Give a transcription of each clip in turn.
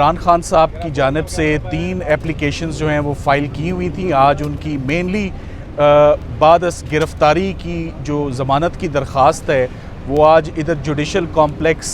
इमरान खान साहब की जानिब से 3 एप्लीकेशंस जो हैं वो फ़ाइल की हुई थी। आज उनकी मेनली बाद गिरफ़्तारी की जो ज़मानत की दरख्वास्त है वो आज इधर जुडिशल कॉम्प्लेक्स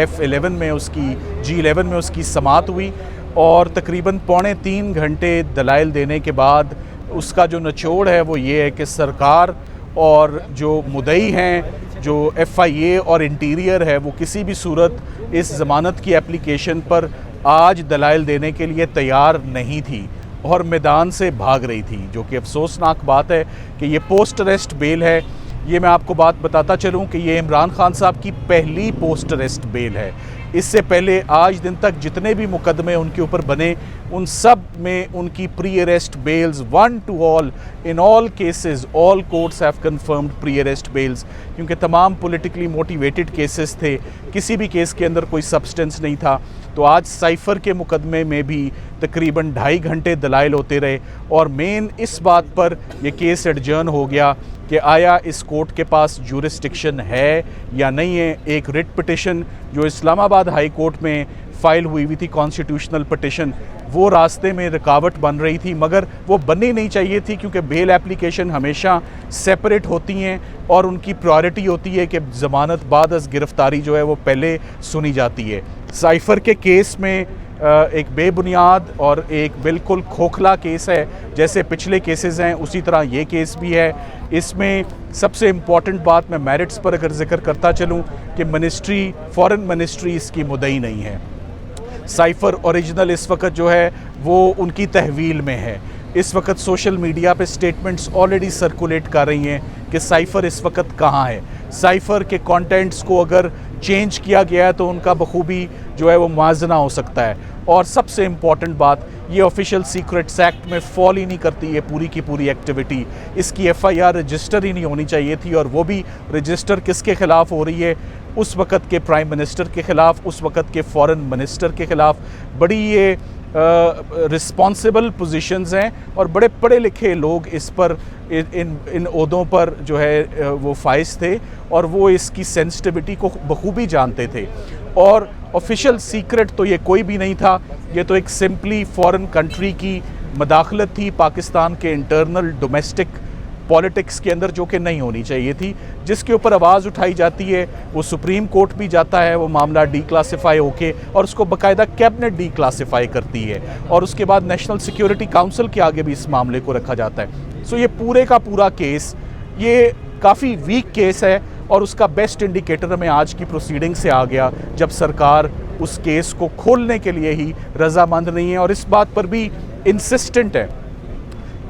F11 में उसकी G11 में उसकी समाअत हुई और तकरीबन 2.25 घंटे दलाइल देने के बाद उसका जो निचोड़ है वो ये है कि सरकार और जो मुद्दई हैं, जो FIA और इंटीरियर है, वो किसी भी सूरत इस ज़मानत की एप्लीकेशन पर आज दलाइल देने के लिए तैयार नहीं थी और मैदान से भाग रही थी, जो कि अफसोसनाक बात है कि ये पोस्ट अरेस्ट बेल है। ये मैं आपको बात बताता चलूं कि ये इमरान खान साहब की पहली पोस्ट अरेस्ट बेल है। इससे पहले आज दिन तक जितने भी मुकदमे उनके ऊपर बने उन सब में उनकी pre arrest bails 1 to all in all cases all courts have confirmed pre arrest bails, क्योंकि तमाम पॉलिटिकली मोटिवेटेड केसेस थे, किसी भी केस के अंदर कोई सब्सटेंस नहीं था। तो आज साइफ़र के मुकदमे में भी तकरीबन 2.5 घंटे दलाइल होते रहे और मेन इस बात पर यह केस एडजर्न हो गया कि आया इस कोर्ट के पास जुरिस्डिक्शन है या नहीं है। एक रिट पिटिशन जो इस्लामाबाद हाई कोर्ट में फ़ाइल हुई थी, कॉन्स्टिट्यूशनल पिटिशन, वो रास्ते में रुकावट बन रही थी, मगर वो बननी नहीं चाहिए थी क्योंकि बेल एप्लीकेशन हमेशा सेपरेट होती हैं और उनकी प्रायोरिटी होती है कि ज़मानत बाद गिरफ़्तारी जो है वो पहले सुनी जाती है। साइफ़र के केस में एक बेबुनियाद और एक बिल्कुल खोखला केस है, जैसे पिछले केसेस हैं उसी तरह ये केस भी है। इसमें सबसे इम्पॉर्टेंट बात मैं मेरिट्स पर अगर जिक्र करता चलूँ कि मिनिस्ट्री, फॉरेन मिनिस्ट्री इसकी मुद्दई नहीं है। साइफ़र ओरिजिनल इस वक्त जो है वो उनकी तहवील में है। इस वक्त सोशल मीडिया पे स्टेटमेंट्स ऑलरेडी सर्कुलेट कर रही हैं कि साइफ़र इस वक्त कहाँ है। साइफ़र के कंटेंट्स को अगर चेंज किया गया है तो उनका बखूबी जो है वो मुआवजा हो सकता है। और सबसे इम्पॉर्टेंट बात, ये ऑफिशियल सीक्रेट्स एक्ट में फॉल ही नहीं करती है पूरी की पूरी एक्टिविटी। इसकी FIR रजिस्टर ही नहीं होनी चाहिए थी, और वो भी रजिस्टर किसके ख़िलाफ़ हो रही है? उस वक़्त के प्राइम मिनिस्टर के ख़िलाफ़, उस वक़्त के फॉरेन मिनिस्टर के ख़िलाफ़। बड़ी ये रिस्पॉन्सिबल पोजीशंस हैं और बड़े पढ़े लिखे लोग इस पर इन ओहदों पर जो है वो फाइज थे और वो इसकी सेंसिटिविटी को बखूबी जानते थे। और ऑफिशियल सीक्रेट तो ये कोई भी नहीं था, ये तो एक सिंपली फॉरेन कंट्री की मदाखलत थी पाकिस्तान के इंटरनल डोमेस्टिक पॉलिटिक्स के अंदर, जो कि नहीं होनी चाहिए थी, जिसके ऊपर आवाज़ उठाई जाती है। वो सुप्रीम कोर्ट भी जाता है वो मामला डीक्लासिफाई होके, और उसको बाकायदा कैबिनेट डीक्लासिफाई करती है और उसके बाद नेशनल सिक्योरिटी काउंसिल के आगे भी इस मामले को रखा जाता है। सो ये पूरे का पूरा केस ये काफ़ी वीक केस है और उसका बेस्ट इंडिकेटर हमें आज की प्रोसीडिंग से आ गया, जब सरकार उस केस को खोलने के लिए ही रजामंद नहीं है और इस बात पर भी इंसिस्टेंट है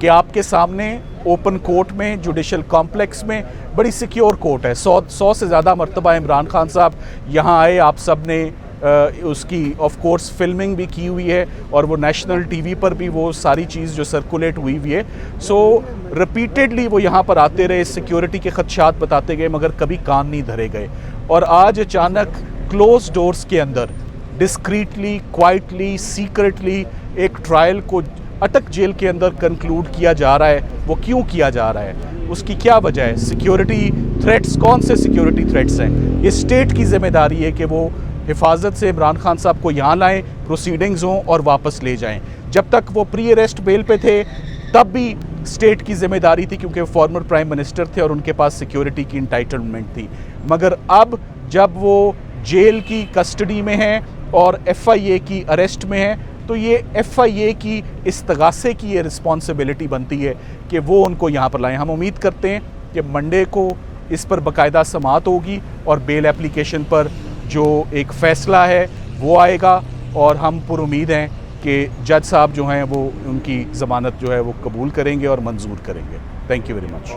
कि आपके सामने ओपन कोर्ट में, जुडिशल कॉम्प्लेक्स में, बड़ी सिक्योर कोर्ट है। 100 से ज़्यादा मरतबा इमरान खान साहब यहाँ आए, आप सब ने उसकी ऑफ कोर्स फिल्मिंग भी की हुई है और वो नेशनल TV पर भी वो सारी चीज़ जो सर्कुलेट हुई हुई है। सो रिपीटेडली वो यहाँ पर आते रहे, सिक्योरिटी के खदशात बताते गए, मगर कभी कान नहीं धरे गए। और आज अचानक क्लोज डोर्स के अंदर डिस्क्रीटली, क्वाइटली, सीक्रेटली एक ट्रायल को अटक जेल के अंदर कंक्लूड किया जा रहा है। वो क्यों किया जा रहा है? उसकी क्या वजह है? सिक्योरिटी थ्रेट्स, कौन से सिक्योरिटी थ्रेट्स हैं? ये स्टेट की जिम्मेदारी है कि वो हिफाजत से इमरान खान साहब को यहाँ लाएं, प्रोसीडिंग्स हों और वापस ले जाएं। जब तक वो प्री अरेस्ट बेल पे थे तब भी स्टेट की जिम्मेदारी थी, क्योंकि फॉर्मर प्राइम मिनिस्टर थे और उनके पास सिक्योरिटी की इंटाइटलमेंट थी। मगर अब जब वो जेल की कस्टडी में हैं और FIA की अरेस्ट में हैं, तो ये FIA की इस्तगासे की ये रिस्पॉन्सिबिलिटी बनती है कि वो उनको यहाँ पर लाएं। हम उम्मीद करते हैं कि मंडे को इस पर बाकायदा समाअत होगी और बेल एप्लीकेशन पर जो एक फ़ैसला है वो आएगा और हम पुरुमीद हैं कि जज साहब जो हैं वो उनकी ज़मानत जो है वो कबूल करेंगे और मंजूर करेंगे। Thank you very much.